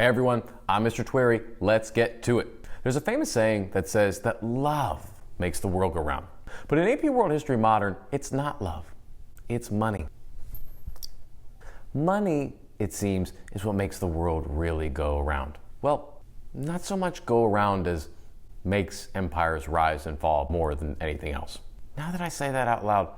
Hey everyone, I'm Mr. Twery. Let's get to it. There's a famous saying that says that love makes the world go round. But in AP World History Modern, it's not love. It's money. Money, it seems, is what makes the world really go around. Well, not so much go around as makes empires rise and fall more than anything else. Now that I say that out loud,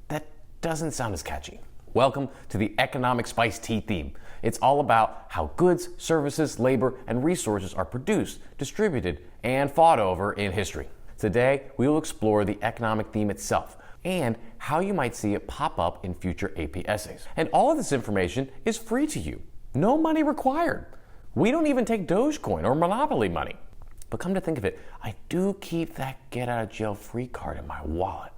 that doesn't sound as catchy. Welcome to the economic spice tea theme. It's all about how goods, services, labor, and resources are produced, distributed, and fought over in history. Today, we will explore the economic theme itself and how you might see it pop up in future AP essays. And all of this information is free to you. No money required. We don't even take Dogecoin or Monopoly money. But come to think of it, I do keep that get out of jail free card in my wallet.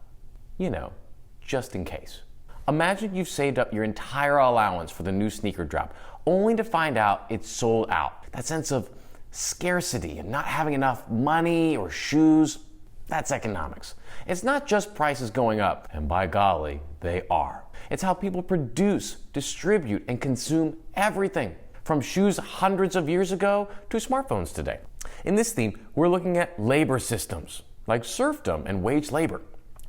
You know, just in case. Imagine you've saved up your entire allowance for the new sneaker drop, only to find out it's sold out. That sense of scarcity and not having enough money or shoes, that's economics. It's not just prices going up, and by golly, they are. It's how people produce, distribute, and consume everything, from shoes hundreds of years ago to smartphones today. In this theme, we're looking at labor systems, like serfdom and wage labor,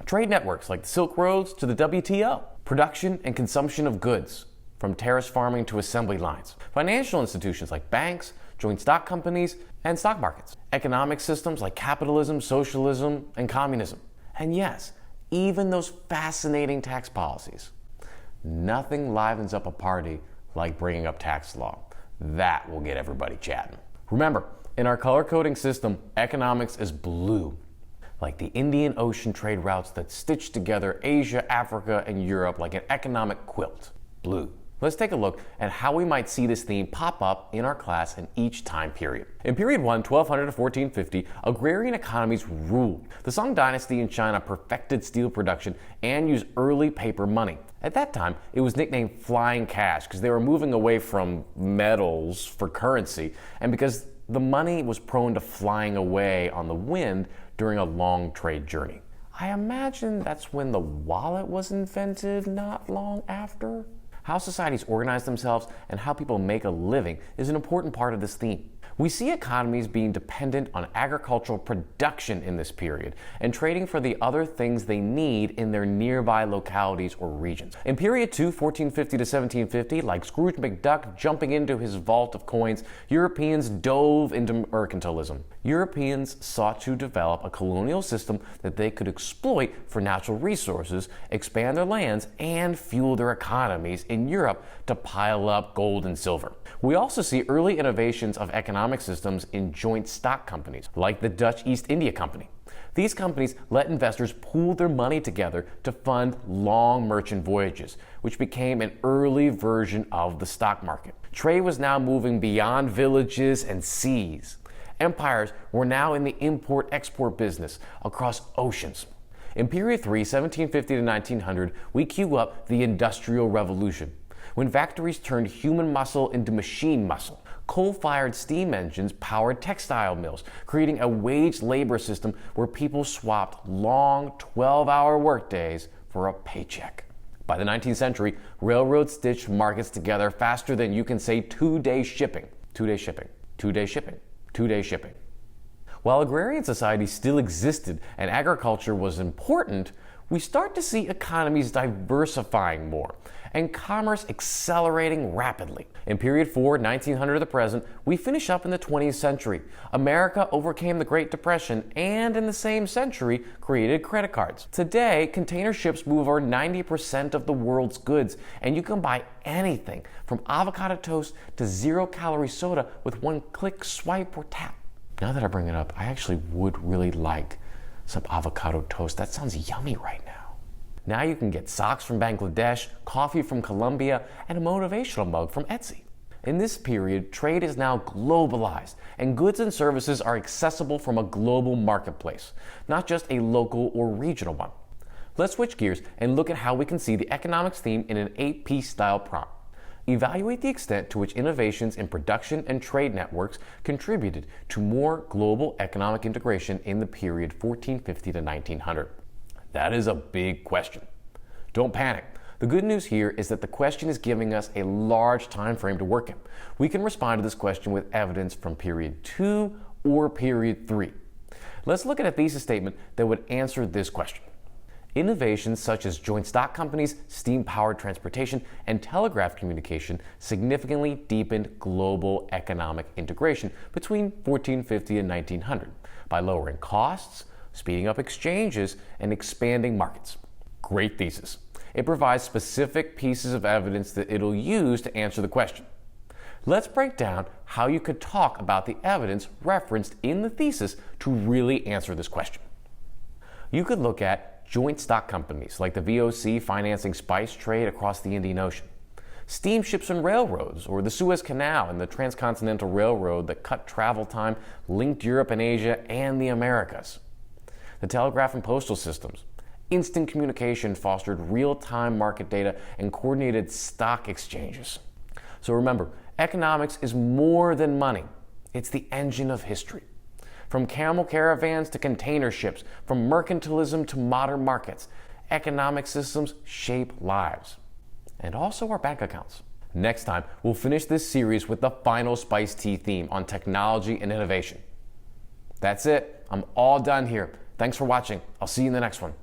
trade networks like the Silk Roads to the WTO, production and consumption of goods, from terrace farming to assembly lines, financial institutions like banks, joint stock companies, and stock markets, economic systems like capitalism, socialism, and communism, and yes, even those fascinating tax policies. Nothing livens up a party like bringing up tax law. That will get everybody chatting. Remember, in our color coding system, economics is blue, like the Indian Ocean trade routes that stitch together Asia, Africa, and Europe like an economic quilt. Blue. Let's take a look at how we might see this theme pop up in our class in each time period. In period 1, 1200 to 1450, agrarian economies ruled. The Song dynasty in China perfected steel production and used early paper money. At that time, it was nicknamed flying cash because they were moving away from metals for currency and because the money was prone to flying away on the wind during a long trade journey. I imagine that's when the wallet was invented not long after. How societies organize themselves and how people make a living is an important part of this theme. We see economies being dependent on agricultural production in this period and trading for the other things they need in their nearby localities or regions. In period 2, 1450 to 1750, like Scrooge McDuck jumping into his vault of coins, Europeans dove into mercantilism. Europeans sought to develop a colonial system that they could exploit for natural resources, expand their lands, and fuel their economies in Europe to pile up gold and silver. We also see early innovations of economic systems in joint stock companies, like the Dutch East India Company. These companies let investors pool their money together to fund long merchant voyages, which became an early version of the stock market. Trade was now moving beyond villages and seas. Empires were now in the import-export business across oceans. In period 3, 1750 to 1900, we cue up the Industrial Revolution, when factories turned human muscle into machine muscle. Coal-fired steam engines powered textile mills, creating a wage labor system where people swapped long 12-hour workdays for a paycheck. By the 19th century, railroads stitched markets together faster than you can say 2-day shipping. 2-day shipping. 2-day shipping. 2-day shipping. While agrarian society still existed and agriculture was important, we start to see economies diversifying more and commerce accelerating rapidly. In period 4, 1900 to the present, we finish up in the 20th century. America overcame the Great Depression and in the same century created credit cards. Today, container ships move over 90% of the world's goods, and you can buy anything from avocado toast to zero-calorie soda with one click, swipe, or tap. Now that I bring it up, I actually would really like some avocado toast. That sounds yummy right now. Now you can get socks from Bangladesh, coffee from Colombia, and a motivational mug from Etsy. In this period, trade is now globalized, and goods and services are accessible from a global marketplace, not just a local or regional one. Let's switch gears and look at how we can see the economics theme in an AP-style prompt. Evaluate the extent to which innovations in production and trade networks contributed to more global economic integration in the period 1450 to 1900. That is a big question. Don't panic. The good news here is that the question is giving us a large time frame to work in. We can respond to this question with evidence from period 2 or period 3. Let's look at a thesis statement that would answer this question. Innovations such as joint stock companies, steam-powered transportation, and telegraph communication significantly deepened global economic integration between 1450 and 1900 by lowering costs, speeding up exchanges, and expanding markets. Great thesis. It provides specific pieces of evidence that it'll use to answer the question. Let's break down how you could talk about the evidence referenced in the thesis to really answer this question. You could look at joint stock companies like the VOC financing spice trade across the Indian Ocean, steamships and railroads, or the Suez Canal and the Transcontinental Railroad that cut travel time, linked Europe and Asia and the Americas. The telegraph and postal systems. Instant communication fostered real-time market data and coordinated stock exchanges. So remember, economics is more than money. It's the engine of history. From camel caravans to container ships, from mercantilism to modern markets, economic systems shape lives. And also our bank accounts. Next time, we'll finish this series with the final Spice Tea theme on technology and innovation. That's it. I'm all done here. Thanks for watching. I'll see you in the next one.